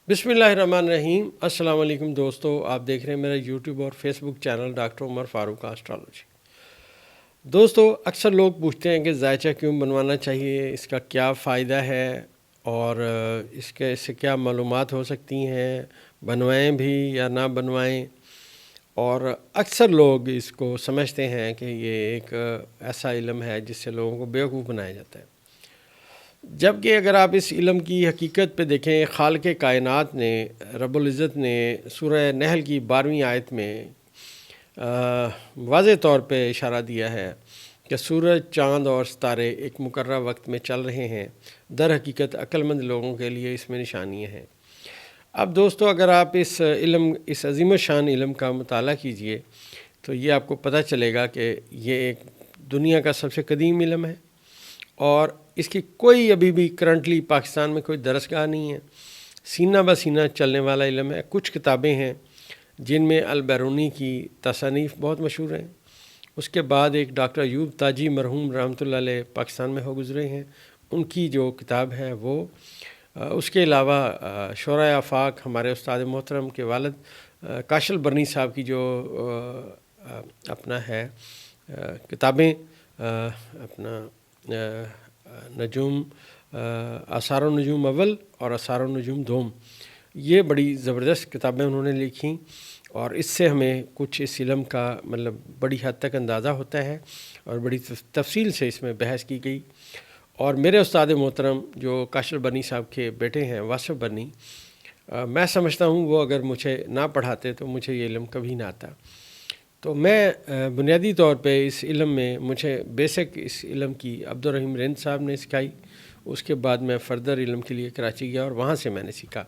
बिस्मिल्लाहिर्रहमानिर्रहीम। अस्सलाम वालेकुम दोस्तों, आप देख रहे हैं मेरा यूट्यूब और Facebook channel doctor Umar Farooq astrology. दोस्तों, अक्सर लोग पूछते हैं कि जायचा क्यों बनवाना चाहिए, इसका क्या फ़ायदा है और इससे क्या मालूमात हो सकती हैं, बनवाएं भी या ना बनवाएं। और अक्सर लोग इसको समझते हैं कि ये एक ऐसा इल्म है जिससे लोगों को बेवकूफ़ बनाया जाता है, जबकि अगर आप इस इल्म की हकीकत पे देखें, खालिक़ कायनात ने रब्बुल इज़्ज़त ने सूरह नहल की 12वीं आयत में वाज़े तौर पे इशारा दिया है कि सूरज, चाँद और सितारे एक मुकर्रर वक्त में चल रहे हैं। दर हकीकत अक्लमंद लोगों के लिए इसमें निशानियाँ हैं। अब दोस्तों, अगर आप इस अज़ीम शान इल्म का मुताला कीजिए तो ये आपको पता चलेगा कि ये एक दुनिया का सबसे कदीम इल्म है और इसकी कोई अभी भी करंटली पाकिस्तान में कोई दरसगाह नहीं है। सीना ब सीना चलने वाला इल्म है। कुछ किताबें हैं जिनमें अल-बैरूनी की तसानीफ़ बहुत मशहूर हैं। उसके बाद एक डॉक्टर अयूब ताजी मरहूम रहमतुल्लाह अलैह पाकिस्तान में हो गुज़रे हैं, उनकी जो किताब है वो। उसके अलावा शोरा आफाक हमारे उस्ताद मोहतरम के वालिद काशल बरनी साहब की जो अपना है किताबें, अपना नजूम आसार नजूम अव्वल और आसार नजूम दोम, ये बड़ी ज़बरदस्त किताबें उन्होंने लिखी और इससे हमें कुछ इस इल्म का मतलब बड़ी हद तक अंदाज़ा होता है और बड़ी तफसील से इसमें बहस की गई। और मेरे उस्ताद मोहतरम जो काशल बरनी साहब के बेटे हैं वासिफ बरनी, मैं समझता हूँ वो अगर मुझे ना पढ़ाते तो मुझे ये इल्म कभी ना आता। तो मैं बुनियादी तौर पे इस इल्म में मुझे बेसिक इस इल्म की अब्दुल रहीम रिंद साहब ने सिखाई। उसके बाद मैं फ़र्दर इल्म के लिए कराची गया और वहाँ से मैंने सीखा।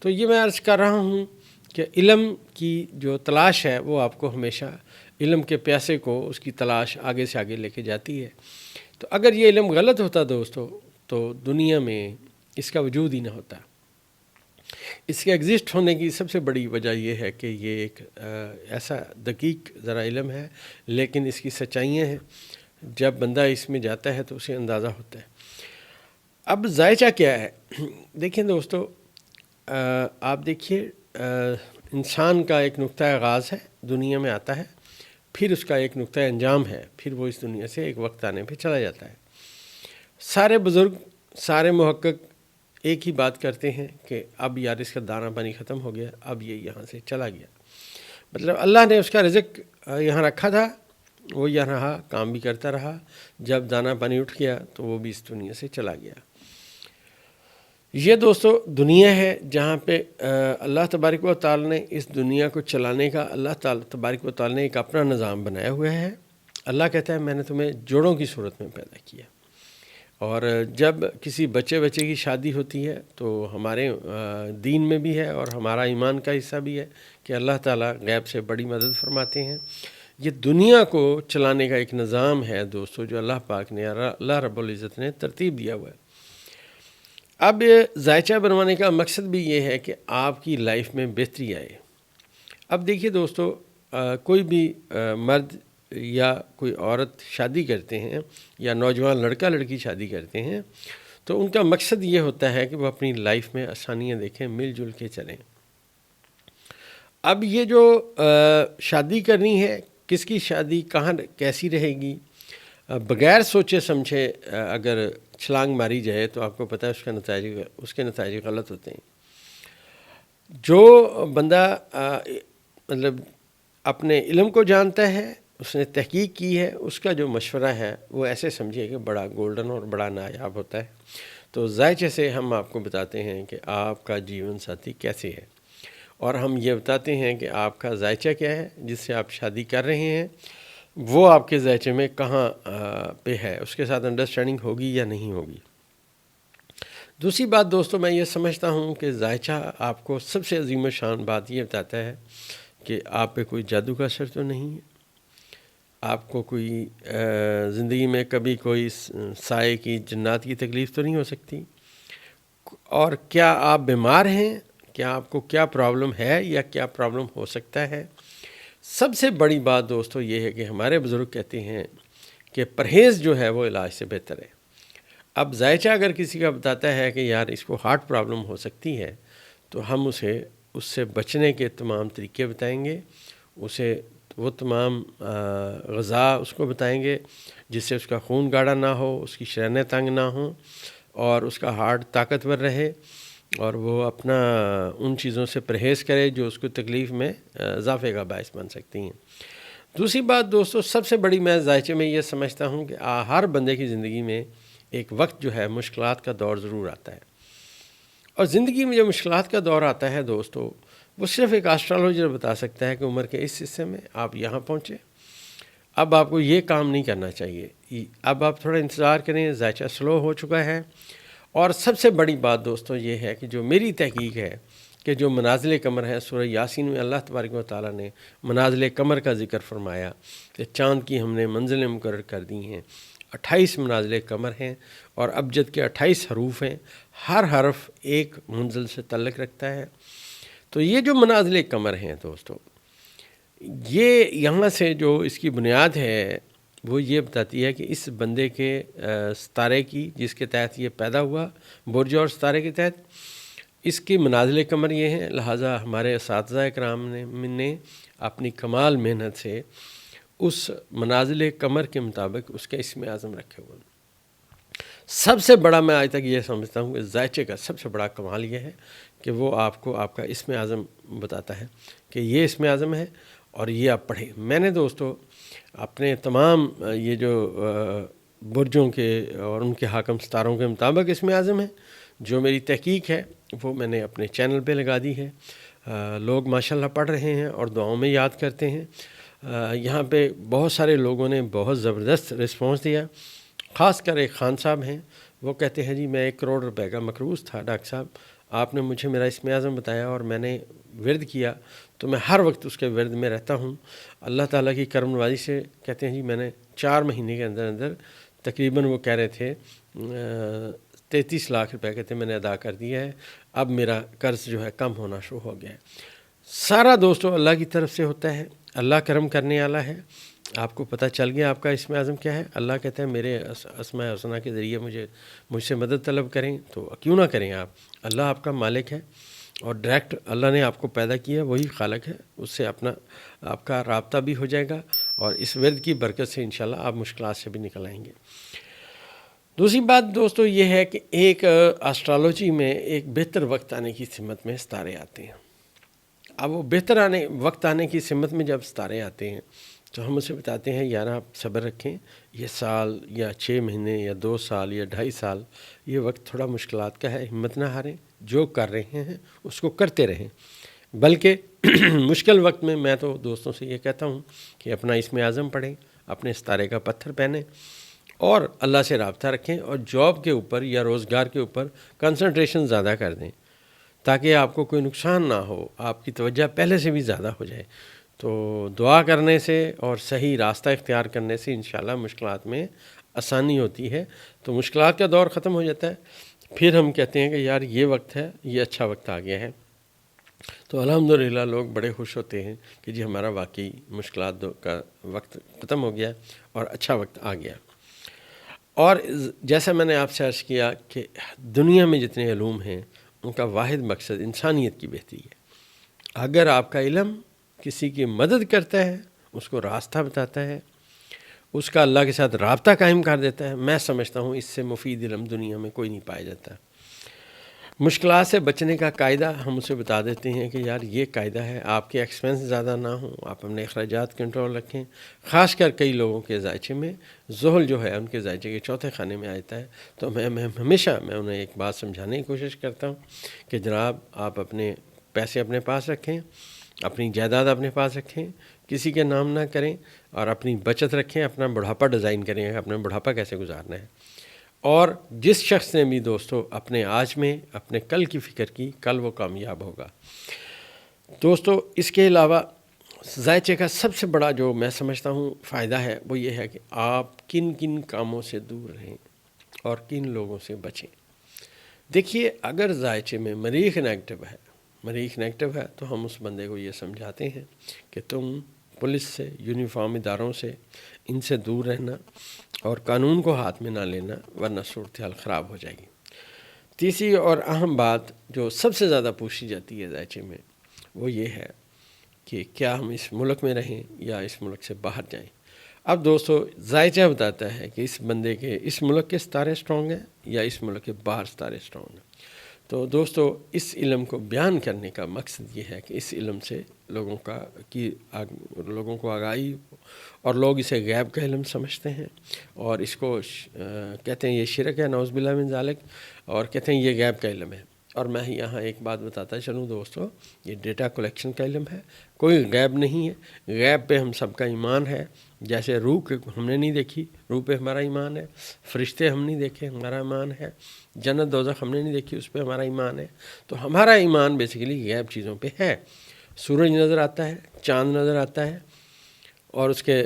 तो ये मैं अर्ज़ कर रहा हूँ कि इल्म की जो तलाश है वो आपको हमेशा इल्म के प्यासे को उसकी तलाश आगे से आगे लेके जाती है। तो अगर ये इल्म गलत होता दोस्तों तो दुनिया में इसका वजूद ही ना होता। इसके एग्ज़िस्ट होने की सबसे बड़ी वजह यह है कि ये एक ऐसा दकीक ज़रा इल्म है, लेकिन इसकी सच्चाइयाँ हैं। जब बंदा इसमें जाता है तो उसे अंदाज़ा होता है। अब जायचा क्या है? देखिए दोस्तों, आप देखिए, इंसान का एक नुक्ता आगाज़ है, दुनिया में आता है, फिर उसका एक नुक्ता अंजाम है, फिर वो इस दुनिया से एक वक्त आने पे चला जाता है। सारे बुज़ुर्ग, सारे मुहक्किक एक ही बात करते हैं कि अब यार इसका दाना पानी ख़त्म हो गया, अब ये यहाँ से चला गया। मतलब अल्लाह ने उसका रिज़्क यहाँ रखा था, वो यहाँ रहा, काम भी करता रहा। जब दाना पानी उठ गया तो वो भी इस दुनिया से चला गया। ये दोस्तों दुनिया है जहाँ पे अल्लाह तबारक व तआला ने इस दुनिया को चलाने का, अल्लाह तबारक व तआला ने एक अपना निज़ाम बनाया हुआ है। अल्लाह कहता है मैंने तुम्हें जोड़ों की सूरत में पैदा किया। और जब किसी बच्चे की शादी होती है तो हमारे दीन में भी है और हमारा ईमान का हिस्सा भी है कि अल्लाह ताला गैब से बड़ी मदद फरमाते हैं। ये दुनिया को चलाने का एक निज़ाम है दोस्तों जो अल्लाह पाक ने, अल्लाह रब्बुल इज़्ज़त ने तरतीब दिया हुआ है। अब जायचा बनवाने का मकसद भी ये है कि आपकी लाइफ में बेहतरी आए। अब देखिए दोस्तों, कोई भी मर्द या कोई औरत शादी करते हैं या नौजवान लड़का लड़की शादी करते हैं तो उनका मकसद ये होता है कि वो अपनी लाइफ में आसानियाँ देखें, मिलजुल के चलें। अब ये जो शादी करनी है, किसकी शादी कहाँ कैसी रहेगी, बग़ैर सोचे समझे अगर छलांग मारी जाए तो आपको पता है उसके नतीजे गलत होते हैं। जो बंदा मतलब अपने इल्म को जानता है, उसने तहकीक की है, उसका जो मशवरा है वो ऐसे समझिए कि बड़ा गोल्डन और बड़ा नायाब होता है। तो जायचे से हम आपको बताते हैं कि आपका जीवन साथी कैसे है और हम ये बताते हैं कि आपका जायचा क्या है जिससे आप शादी कर रहे हैं, वो आपके जायचे में कहाँ पे है, उसके साथ अंडरस्टैंडिंग होगी या नहीं होगी। दूसरी बात दोस्तों, मैं ये समझता हूँ कि जायचा आपको सबसे अजीम शान बात ये बताता है कि आप पे कोई जादू का असर तो नहीं है, आपको कोई ज़िंदगी में कभी कोई साए की जन्नात की तकलीफ़ तो नहीं हो सकती, और क्या आप बीमार हैं, क्या आपको क्या प्रॉब्लम है या क्या प्रॉब्लम हो सकता है। सबसे बड़ी बात दोस्तों ये है कि हमारे बुज़ुर्ग कहते हैं कि परहेज़ जो है वो इलाज से बेहतर है। अब जायचा अगर किसी का बताता है कि यार इसको हार्ट प्रॉब्लम हो सकती है, तो हम उसे उससे बचने के तमाम तरीके बताएंगे, उसे वो तमाम ग़िज़ा उसको बताएंगे जिससे उसका खून गाढ़ा ना हो, उसकी शरीरें तंग ना हों और उसका हार्ट ताकतवर रहे और वो अपना उन चीज़ों से परहेज़ करे जो उसको तकलीफ़ में इजाफ़े का बायस बन सकती हैं। दूसरी बात दोस्तों, सबसे बड़ी मैं जायचे में ये समझता हूँ कि हर बंदे की ज़िंदगी में एक वक्त जो है मुश्किलात का दौर ज़रूर आता है, और ज़िंदगी में जो मुश्किलात का दौर आता है दोस्तों, वो सिर्फ़ एक एस्ट्रोलॉजर बता सकता है कि उम्र के इस हिस्से में आप यहाँ पहुँचे, अब आपको ये काम नहीं करना चाहिए, अब आप थोड़ा इंतज़ार करें, जायचा स्लो हो चुका है। और सबसे बड़ी बात दोस्तों ये है कि जो मेरी तहकीक है कि जो मनाज़िल कमर है, सूरह यासीन में अल्लाह तबारक व तआला ने मनाज़िल कमर का ज़िक्र फरमाया कि चाँद की हमने मंजिलें मुकर्रर कर दी हैं। 28 मनाज़िल कमर हैं और अबजद के 28 हरूफ हैं, हर हरफ एक मंजिल से तल्लुक़ रखता है। तो ये जो मनाज़िल कमर हैं दोस्तों, ये यहाँ से जो इसकी बुनियाद है वो ये बताती है कि इस बंदे के सितारे की जिसके तहत ये पैदा हुआ, बुर्ज और सितारे के तहत इसकी मनाज़िल कमर ये हैं। लिहाजा हमारे असातिज़ा किराम ने अपनी कमाल मेहनत से उस मनाज़िल कमर के मुताबिक उसके इसमें आज़म रखे हुए। सबसे बड़ा मैं आज तक ये समझता हूँ कि जायचे का सबसे बड़ा कमाल ये है कि वो आपको आपका इसमें आज़म बताता है कि ये इसमें आज़म है और ये आप पढ़ें। मैंने दोस्तों अपने तमाम ये जो बुर्जों के और उनके हाकम सितारों के मुताबिक इसमें आज़म है, जो मेरी तहकीक है वो मैंने अपने चैनल पे लगा दी है। लोग माशाल्लाह पढ़ रहे हैं और दुआओं में याद करते हैं। यहाँ पे बहुत सारे लोगों ने बहुत ज़बरदस्त रिस्पॉन्स दिया। ख़ास कर एक खान साहब हैं, वो कहते हैं जी मैं 1 करोड़ रुपए का मकरूज़ था डॉक्टर साहब, आपने मुझे मेरा इसमें आज़म बताया और मैंने विरद किया तो मैं हर वक्त उसके विरद में रहता हूँ। अल्लाह ताला की करम नवाज़ी से कहते हैं जी मैंने 4 महीने के अंदर अंदर तकरीबन वो कह रहे थे 33 लाख रुपए कहते मैंने अदा कर दिया है। अब मेरा कर्ज़ जो है कम होना शुरू हो गया है। सारा दोस्तों अल्लाह की तरफ से होता है, अल्लाह करम करने वाला है। आपको पता चल गया आपका इसमें आज़म क्या है। अल्लाह कहते हैं मेरे अस्माए हुस्ना के ज़रिए मुझसे मदद तलब करें, तो क्यों ना करें आप। अल्लाह आपका मालिक है और डायरेक्ट अल्लाह ने आपको पैदा किया, वही खालिक है, उससे आपका राब्ता भी हो जाएगा और इस विरद की बरकत से इंशाल्लाह आप मुश्किलात से भी निकल आएंगे। दूसरी बात दोस्तों ये है कि एक एस्ट्रोलॉजी में एक बेहतर वक्त आने की सिमत में सितारे आते हैं। अब वो बेहतर वक्त आने की सिमत में जब सितारे आते हैं तो हम उसे बताते हैं यार आप सब्र रखें, ये साल या 6 महीने या 2 साल या 2.5 साल ये वक्त थोड़ा मुश्किलात का है, हिम्मत ना हारें, जो कर रहे हैं उसको करते रहें। बल्कि मुश्किल वक्त में मैं तो दोस्तों से ये कहता हूँ कि अपना इसमें आज़म पढ़ें, अपने सितारे का पत्थर पहनें और अल्लाह से राब्ता रखें और जॉब के ऊपर या रोज़गार के ऊपर कंसंट्रेशन ज़्यादा कर दें ताकि आपको कोई नुकसान ना हो, आपकी तवज्जो पहले से भी ज़्यादा हो जाए। तो दुआ करने से और सही रास्ता इख्तियार करने से इंशाल्लाह मुश्किलात में आसानी होती है। तो मुश्किलात का दौर ख़त्म हो जाता है, फिर हम कहते हैं कि यार ये वक्त है, ये अच्छा वक्त आ गया है। तो अल्हम्दुलिल्लाह लोग बड़े खुश होते हैं कि जी हमारा वाकई मुश्किलात का वक्त ख़त्म हो गया और अच्छा वक्त आ गया। और जैसा मैंने आपसे अर्ज़ किया कि दुनिया में जितने इल्म हैं उनका वाहिद मकसद इंसानियत की बेहतरी है। अगर आपका इल्म किसी की मदद करता है, उसको रास्ता बताता है, उसका अल्लाह के साथ राब्ता कायम कर देता है, मैं समझता हूँ इससे मुफीद इल्म दुनिया में कोई नहीं पाया जाता। मुश्किलात से बचने का कायदा हम उसे बता देते हैं कि यार ये कायदा है, आपके एक्सपेंस ज़्यादा ना हो, आप अपने अखराजात कंट्रोल रखें। ख़ास कर कई लोगों के जायचे में ज़ोहल जो है उनके जायचे के चौथे खाने में आता है। तो मैं हमेशा उन्हें एक बात समझाने की कोशिश करता हूँ कि जनाब आप अपने पैसे अपने पास रखें, अपनी जायदाद अपने पास रखें, किसी के नाम ना करें और अपनी बचत रखें, अपना बुढ़ापा डिज़ाइन करें, अपना बुढ़ापा कैसे गुजारना है। और जिस शख्स ने भी दोस्तों अपने आज में अपने कल की फ़िक्र की, कल वो कामयाब होगा। दोस्तों इसके अलावा जायचे का सबसे बड़ा जो मैं समझता हूँ फ़ायदा है वो ये है कि आप किन किन कामों से दूर रहें और किन लोगों से बचें। देखिए अगर जायचे में मरीख़ नेगेटिव है مریخ نیگیٹو ہے تو ہم اس بندے کو یہ سمجھاتے ہیں کہ تم پولیس سے، یونیفارم اداروں سے، ان سے دور رہنا اور قانون کو ہاتھ میں نہ لینا، ورنہ صورتحال خراب ہو جائے گی۔ تیسری اور اہم بات جو سب سے زیادہ پوچھی جاتی ہے ذائچے میں، وہ یہ ہے کہ کیا ہم اس ملک میں رہیں یا اس ملک سے باہر جائیں۔ اب دوستو ذائچہ بتاتا ہے کہ اس بندے کے اس ملک کے ستارے اسٹرانگ ہیں یا اس ملک کے باہر ستارے اسٹرانگ ہیں۔ تو دوستو اس علم کو بیان کرنے کا مقصد یہ ہے کہ اس علم سے لوگوں کو آگاہی اور لوگ اسے غیب کا علم سمجھتے ہیں اور اس کو کہتے ہیں یہ شرک ہے، نعوذ باللہ من ذالک، اور کہتے ہیں یہ غیب کا علم ہے۔ اور میں یہاں ایک بات بتاتا چلوں دوستو، یہ ڈیٹا کلیکشن کا علم ہے، کوئی غیب نہیں ہے۔ غیب پہ ہم سب کا ایمان ہے، جیسے روح ہم نے نہیں دیکھی، روح پہ ہمارا ایمان ہے، فرشتے ہم نہیں دیکھے، ہمارا ایمان ہے، جنت دوزخ ہم نے نہیں دیکھی، اس پہ ہمارا ایمان ہے۔ تو ہمارا ایمان بیسیکلی غیب چیزوں پہ ہے۔ سورج نظر آتا ہے، چاند نظر آتا ہے، اور اس کے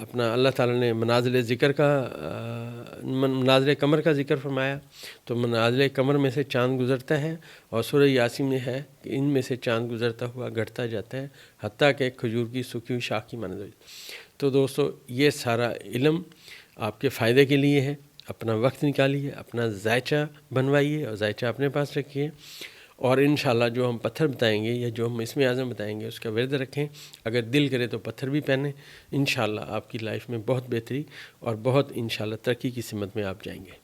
اپنا اللہ تعالیٰ نے منازل قمر کا ذکر فرمایا، تو منازل قمر میں سے چاند گزرتا ہے، اور سورہ یاسین میں ہے کہ ان میں سے چاند گزرتا ہوا گھٹتا جاتا ہے حتیٰ کہ کھجور کی سوکھی ہوئی شاخ کی مانند ہو جائے۔ تو دوستو یہ سارا علم آپ کے فائدے کے لیے ہے۔ اپنا وقت نکالیے، اپنا ذائچہ بنوائیے اور ذائچہ اپنے پاس رکھیے، اور انشاءاللہ جو ہم پتھر بتائیں گے یا جو ہم اسم اعظم بتائیں گے اس کا ورد رکھیں۔ اگر دل کرے تو پتھر بھی پہنیں، انشاءاللہ آپ کی لائف میں بہت بہتری اور بہت انشاءاللہ ترقی کی سمت میں آپ جائیں گے۔